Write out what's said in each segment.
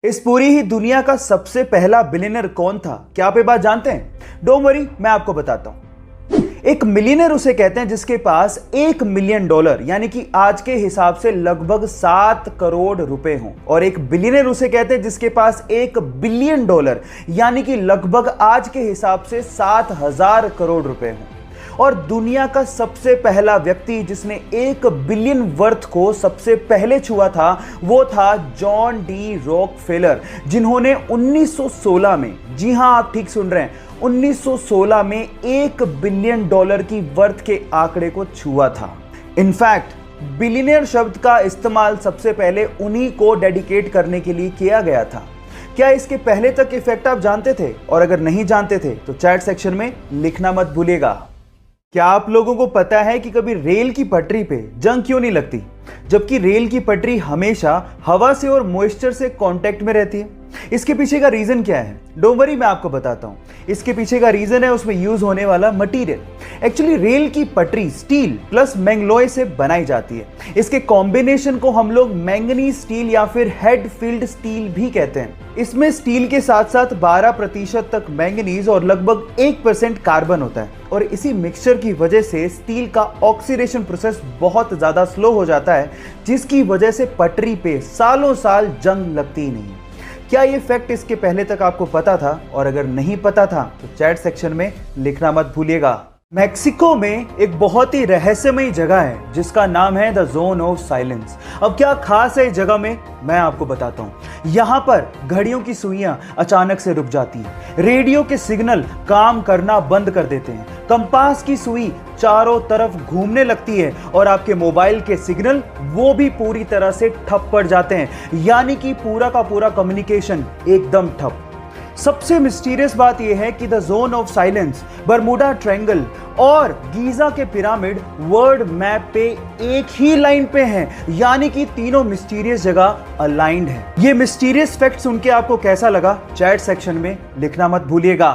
इस पूरी ही दुनिया का सबसे पहला बिलियनर कौन था? क्या आप ये बात जानते हैं? डोंट वरी, मैं आपको बताता हूं। एक मिलियनर उसे कहते हैं जिसके पास $1 मिलियन यानी कि आज के हिसाब से लगभग 7 करोड़ रुपए हों, और एक बिलियनर उसे कहते हैं जिसके पास $1 बिलियन यानी कि लगभग आज के हिसाब से 7,000 करोड़ रुपए हों। और दुनिया का सबसे पहला व्यक्ति जिसने 1 बिलियन वर्थ को सबसे पहले छुआ था वो था जॉन डी रॉकफेलर, जिन्होंने 1916 में, जी हां आप ठीक सुन रहे हैं, 1916 में $1 बिलियन की वर्थ के आंकड़े को छुआ था। इनफैक्ट बिलियनियर शब्द का इस्तेमाल सबसे पहले उन्हीं को डेडिकेट करने के लिए किया गया था। क्या इसके पहले तक इफेक्ट आप जानते थे? और अगर नहीं जानते थे तो चैट सेक्शन में लिखना मत भूलिएगा। क्या आप लोगों को पता है कि कभी रेल की पटरी पे जंग क्यों नहीं लगती, जबकि रेल की पटरी हमेशा हवा से और मॉइस्चर से कांटेक्ट में रहती है? इसके पीछे का रीजन क्या है? डोंट वरी, मैं आपको बताता हूं। इसके पीछे का रीजन है उसमें यूज होने वाला मटेरियल। एक्चुअली रेल की पटरी स्टील प्लस मैंगलोय से बनाई जाती है। इसके कॉम्बिनेशन को हम लोग मैंगनीज स्टील या फिर हेड फील्ड स्टील भी कहते हैं। इसमें स्टील के साथ साथ 12% तक मैंगनीज और लगभग 1% कार्बन होता है, और इसी मिक्सचर की वजह से स्टील का ऑक्सीडेशन प्रोसेस बहुत ज्यादा स्लो हो जाता है, जिसकी वजह से पटरी पे सालों साल जंग लगती ही नहीं। क्या ये फैक्ट इसके पहले तक आपको पता था? और अगर नहीं पता था तो चैट सेक्शन में लिखना मत भूलिएगा। मेक्सिको में एक बहुत ही रहस्यमयी जगह है जिसका नाम है द जोन ऑफ साइलेंस। अब क्या खास है इस जगह में, मैं आपको बताता हूं। यहां पर घड़ियों की सुइयां अचानक से रुक जाती हैं, रेडियो के सिग्नल काम करना बंद कर देते हैं, कंपास की सुई चारों तरफ घूमने लगती है, और आपके मोबाइल के सिग्नल वो भी पूरी तरह से ठप पड़ जाते हैं, यानी कि पूरा का पूरा कम्युनिकेशन एकदम ठप। सबसे मिस्टीरियस बात यह है कि the zone of silence, Bermuda triangle और गीजा के पिरामिड वर्ल्ड मैप पे एक ही लाइन पे हैं, यानी कि तीनों मिस्टीरियस जगह अलाइंड हैं। ये मिस्टीरियस फैक्ट सुन के आपको कैसा लगा? चैट सेक्शन में लिखना मत भूलिएगा।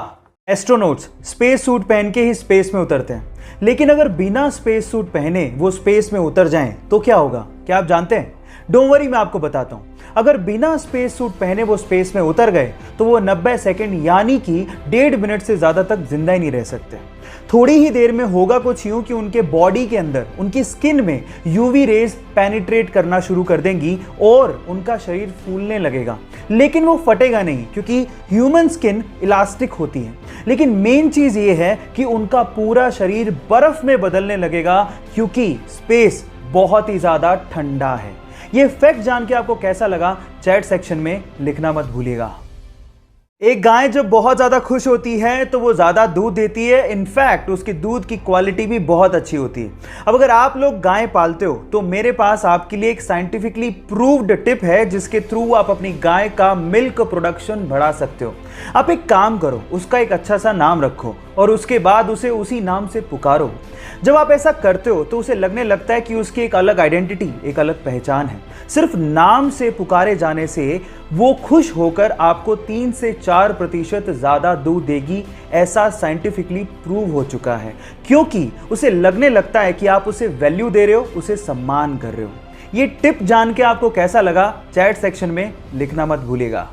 एस्ट्रोनॉट्स स्पेस सूट पहन के ही स्पेस में उतरते हैं, लेकिन अगर बिना स्पेस सूट पहने वो स्पेस में उतर जाएं तो क्या होगा? क्या आप जानते हैं? डोंट वरी, मैं आपको बताता हूं। अगर बिना स्पेस सूट पहने वो स्पेस में उतर गए तो वो 90 सेकंड यानी कि 1.5 मिनट से ज्यादा तक जिंदा ही नहीं रह सकते। थोड़ी ही देर में होगा कुछ यूं कि उनके बॉडी के अंदर, उनकी स्किन में यूवी रेज पेनिट्रेट करना शुरू कर देंगी और उनका शरीर फूलने लगेगा, लेकिन वो फटेगा नहीं क्योंकि ह्यूमन स्किन इलास्टिक होती है। लेकिन मेन चीज ये है कि उनका पूरा शरीर बर्फ में बदलने लगेगा क्योंकि स्पेस बहुत ही ज्यादा ठंडा है। ये फैक्ट जान के आपको कैसा लगा? चैट सेक्शन में लिखना मत भूलिएगा। एक गाय जब बहुत ज्यादा खुश होती है तो वो ज्यादा दूध देती है। इनफैक्ट उसकी दूध की क्वालिटी भी बहुत अच्छी होती है। अब अगर आप लोग गाय पालते हो तो मेरे पास आपके लिए एक साइंटिफिकली प्रूव्ड टिप है जिसके थ्रू आप अपनी गाय का मिल्क प्रोडक्शन बढ़ा सकते हो। आप एक काम करो, उसका एक अच्छा सा नाम रखो और उसके बाद उसे उसी नाम से पुकारो। जब आप ऐसा करते हो तो उसे लगने लगता है कि उसकी एक अलग आइडेंटिटी, एक अलग पहचान है। सिर्फ नाम से पुकारे जाने से वो खुश होकर आपको 3 से 4% ज्यादा दूध देगी, ऐसा साइंटिफिकली प्रूव हो चुका है, क्योंकि उसे लगने लगता है कि आप उसे वैल्यू दे रहे हो, उसे सम्मान कर रहे हो। ये टिप जान के आपको कैसा लगा? चैट सेक्शन में लिखना मत भूलिएगा।